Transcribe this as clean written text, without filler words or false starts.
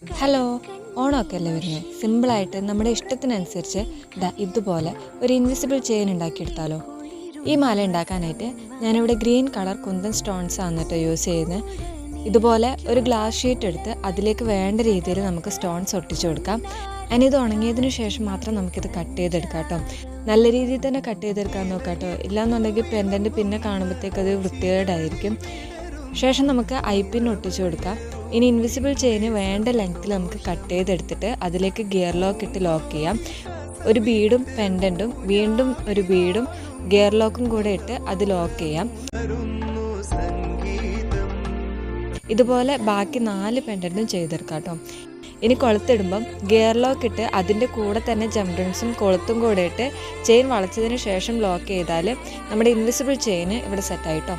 Hello, ഓണമൊക്കെ അല്ലേ വരുന്നത്. സിമ്പിളായിട്ട് നമ്മുടെ ഇഷ്ടത്തിനനുസരിച്ച് ഇതുപോലെ ഒരു ഇൻവിസിബിൾ ചെയിൻ ഉണ്ടാക്കിയെടുത്താലോ. ഈ മാല ഉണ്ടാക്കാനായിട്ട് ഞാനിവിടെ ഗ്രീൻ കളർ കുന്തൻ സ്റ്റോൺസ് ആണ് കേട്ടോ യൂസ് ചെയ്യുന്നത്. ഇതുപോലെ ഒരു ഗ്ലാസ് ഷീറ്റ് എടുത്ത് അതിലേക്ക് വേണ്ട രീതിയിൽ നമുക്ക് സ്റ്റോൺസ് ഒട്ടിച്ചു കൊടുക്കാം. ഇത് ഉണങ്ങിയതിന് ശേഷം മാത്രം നമുക്കിത് കട്ട് ചെയ്തെടുക്കാം കേട്ടോ. നല്ല രീതിയിൽ തന്നെ കട്ട് ചെയ്തെടുക്കാൻ നോക്കാം കേട്ടോ. ഇല്ലാന്നുണ്ടെങ്കിൽ പെൻഡൻറ്റ് പിന്നെ കാണുമ്പോഴത്തേക്ക് അത് വൃത്തികേടായിരിക്കും. ശേഷം നമുക്ക് ഐപ്പിൻ ഒട്ടിച്ചു കൊടുക്കാം. ഇനി ഇൻവിസിബിൾ ചെയിന് വേണ്ട ലെങ്ത്തിൽ നമുക്ക് കട്ട് ചെയ്തെടുത്തിട്ട് അതിലേക്ക് ഗിയർ ലോക്ക് ഇട്ട് ലോക്ക് ചെയ്യാം. ഒരു ബീഡും പെൻഡൻറ്റും വീണ്ടും ഒരു ബീഡും ഗിയർ ലോക്കും കൂടെ ഇട്ട് അത് ലോക്ക് ചെയ്യാം. ഇതുപോലെ ബാക്കി 4 പെൻഡൻറ്റും ചെയ്തെടുക്കാം കേട്ടോ. ഇനി കൊളുത്തിടുമ്പം ഗിയർ ലോക്ക് ഇട്ട് അതിൻ്റെ കൂടെ തന്നെ ജംപ്രിങ്സും കൊളുത്തും കൂടെ ഇട്ട് ചെയിൻ വളച്ചതിന് ശേഷം ലോക്ക് ചെയ്താൽ നമ്മുടെ ഇൻവിസിബിൾ ചെയിന് ഇവിടെ സെറ്റായിട്ടോ.